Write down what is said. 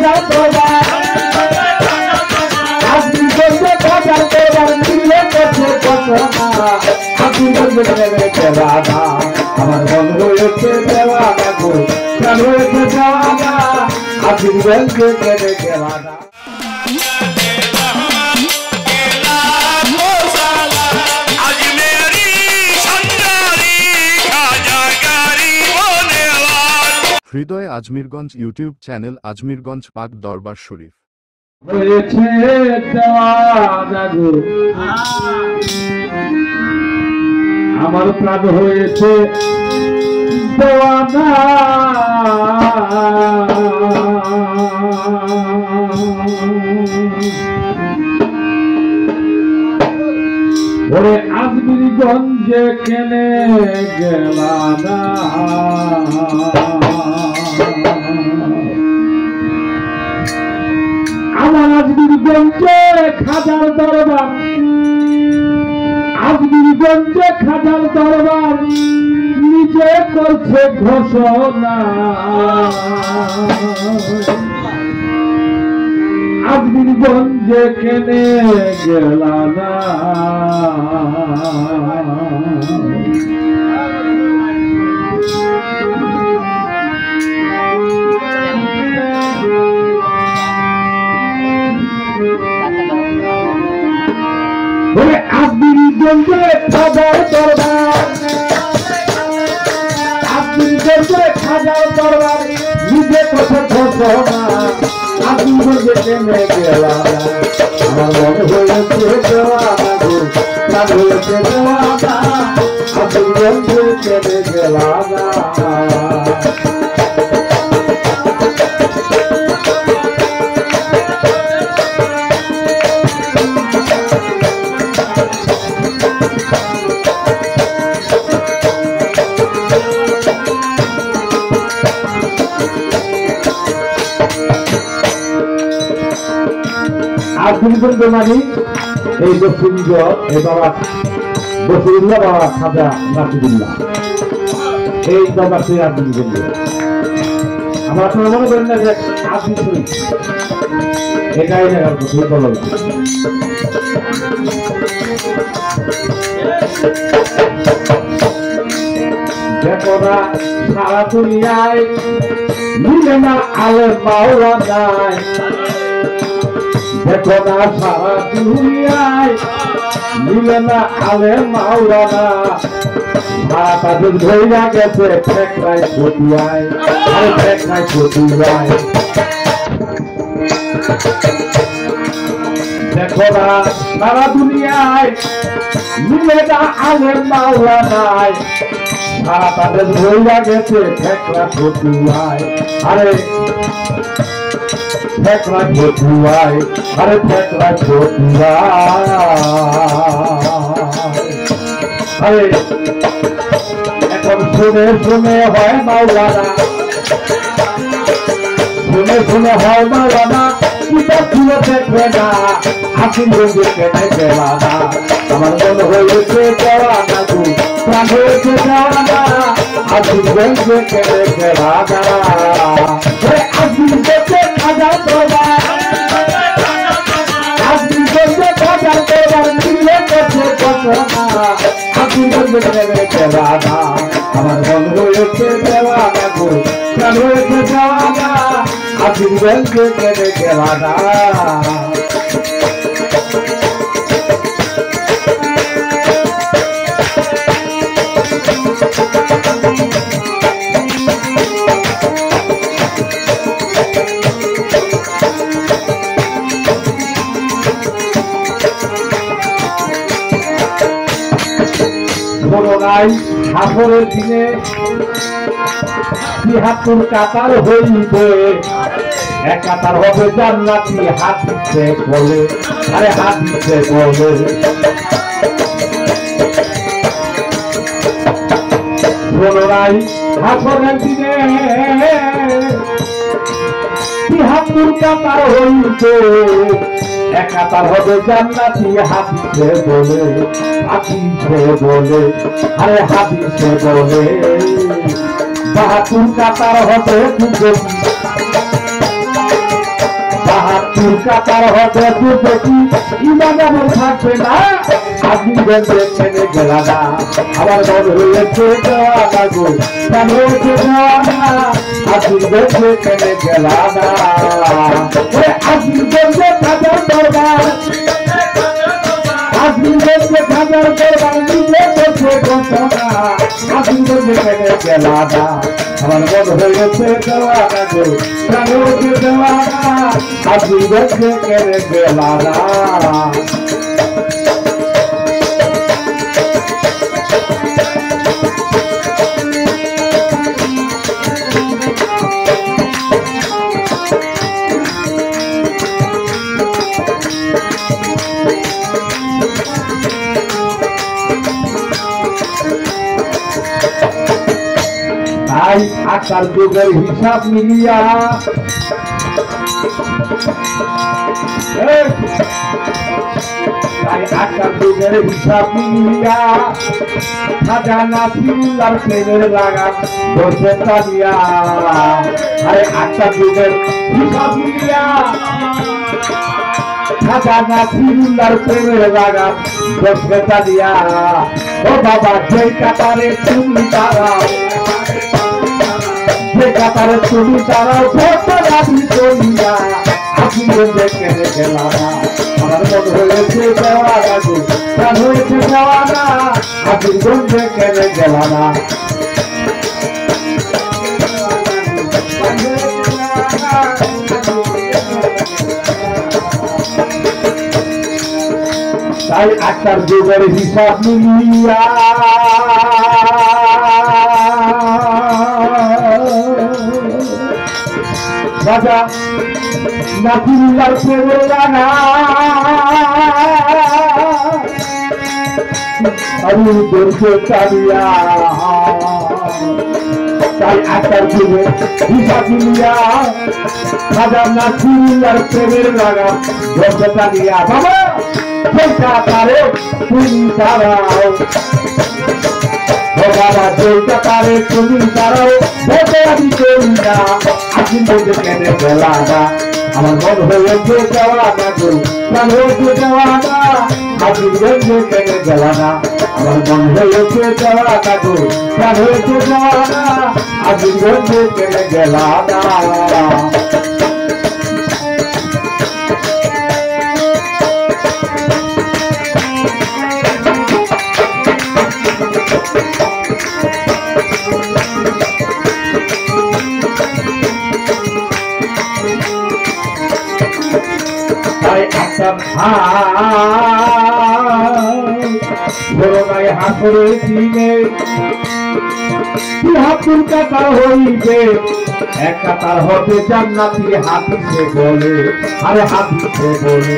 খাজার দরবার আজমিরগঞ্জে খাজার দরবার মিলে করছে ঘোষণা আজমিরগঞ্জে দেওয়ানা আমার মন হয়েছে দেওয়ানা গো প্রাণ হয়েছে দেওয়ানা আজমিরগঞ্জে দেওয়ানা হৃদয় আজমিরগঞ্জ ইউটিউব চ্যানেল আজমিরগঞ্জ পাক দরবার শরীফ হয়েছে দেওয়ানা গো আমার প্রাণ হয়েছে দেওয়ানা ওরে আজমিরগঞ্জে কেনে গেলানা আমার আজমিরগঞ্জে খাজার দরবার আজমিরগঞ্জে খাজার দরবার নিজে করছে ঘোষণা আজমিরগঞ্জে কেনে গেলানা আজমিরগঞ্জে খাজার দরবার আজমিরগঞ্জে খাজার দরবার নিজে করছে ঘোষণা আজমিরগঞ্জে কেনে গেলানা আমার মন হয়েছে দেওয়ানা গো প্রাণ হয়েছে দেওয়ানা আজমিরগঞ্জে কেনে গেলানা আজমিরগঞ্জ মানে এই দক্ষিণগঞ্জ এই বাবা বসিরুল্লাহ বাবা খাজা নাসিরুল্লাহ এই দরবারটি আজমিরগঞ্জ আমরা আপনারা মনে করেন না যে আজমির শরীফ এটাই জায়গার কথা বলা দেখো না সারা দুনিয়ায় মিলে না আলে মাওলা নাই দেখো না সারা দুনিয়ায় মিলে না আলে মাওলানা সারা তাদের ধইরা গেছে ঠেকরাই পটিয়ায় আরে ঠেকরাই পটিয়ায় দেখো না সারা দুনিয়ায় মিলে না আলে মাওলানায় সারা তাদের ধইরা গেছে ঠেকরা পটিয়ায় আরে ঠেকরা পটিয়ায় আরে ঠেকরা পটিয়ায় আরে এখন শুনে শুনে হয় মাওলানা শুনে শুনে হয় মাওলানা কিতাব খুলে দেখবে না আকিল বন্ধু কেটে গেলানা আমার মন হয়েছে দেওয়ানা গো প্রাণ হয়েছে দেওয়ানা আকিল বন্ধু কেটে গেলানা আকিল বন্ধু খাজা দরবার আকিল বন্ধু খাজা দরবার মিলে করছে ঘোষণা আকিল বন্ধু কেটে গেলানা আমার মন হয়েছে দেওয়ানা গো প্রাণ হয়েছে দেওয়ানা আকিল বন্ধু কেটে গেলানা নাই হাফরের দিনে ৭৩ কাতার হইবে এক কাতার হবে জান্নাতি হাদিসে বলে আরে হাদিসে বলে শোনো নাই হাফরের দিনে ৭৩ কাতার হইবে এক কাতার হবে জান্নাতি হাদিসে বলে আরে হাদিসে বলে ৭২ কাতার হবে কাতার হবে দুর্গতি ইমান আমার থাকবে না আজমিরগঞ্জ দেখে গেলা না আমার মন হয়েছে দেওয়ানা গো প্রাণ হয়েছে দেওয়ানা আজমিরগঞ্জ দেখে গেলা না আজমিরগঞ্জে খাজার দরবার আজমিরগঞ্জে খাজার দরবার নিজে করছে ঘোষণা আজমিরগঞ্জে দেখে গেলা না আমার মন হয়েছে দেওয়ানা গো প্রাণ হয়েছে দেওয়ানা আজমিরগঞ্জ দেখে গেলা না তাই আকার যুগের হিসাব মিলিয়া তাই আকার যুগের হিসাব মিলিয়া খাজানা সিউলার প্রেমের লাগাম বসে তালিয়া আরে আকার যুগের হিসাব মিলিয়া খাজানা সিউলার প্রেমের লাগাম বসে তালিয়া ও বাবা সেই কাতারে তুমি দাঁড়াও যে কাতারে তুমি দাঁড়াও ভোট রাখি চলিয়া আজমিরগঞ্জ দেখে গেলা না আমার মন হয়েছে দেওয়ানা গো প্রাণ হয়েছে দেওয়ানা আজমিরগঞ্জ দেখে গেলা না তাই আকার যুগের হিসাব মিলিয়া রাজা নাসিরুল্লাহর প্রেমের লাগা আমি দর্শে চালিয়া তাই আকার যুগে হিসাব মিলিয়া রাজা নাসিরুল্লাহর প্রেমের লাগা দর্শে চালিয়া বাবা যেটা পারে তুমি দাঁড়াও বাবা যেটা পারে তুমি দাঁড়াও ভোটে আমি করি না আজমিরগঞ্জে কেনে গেলা না আমার মন হয়েছে দেওয়ানা গো প্রাণ হয়েছে দেওয়ানা আজমিরগঞ্জে কেনে গেলা না আমার মন হয়েছে দেওয়ানা গো প্রাণ হয়েছে দেওয়ানা আজমিরগঞ্জে কেনে গেলা না হাসরের দিনে হাতুর কাতার হইবে এক কাতার হবে জান্নাতি হাদিসে বলে আরে হাদিসে বলে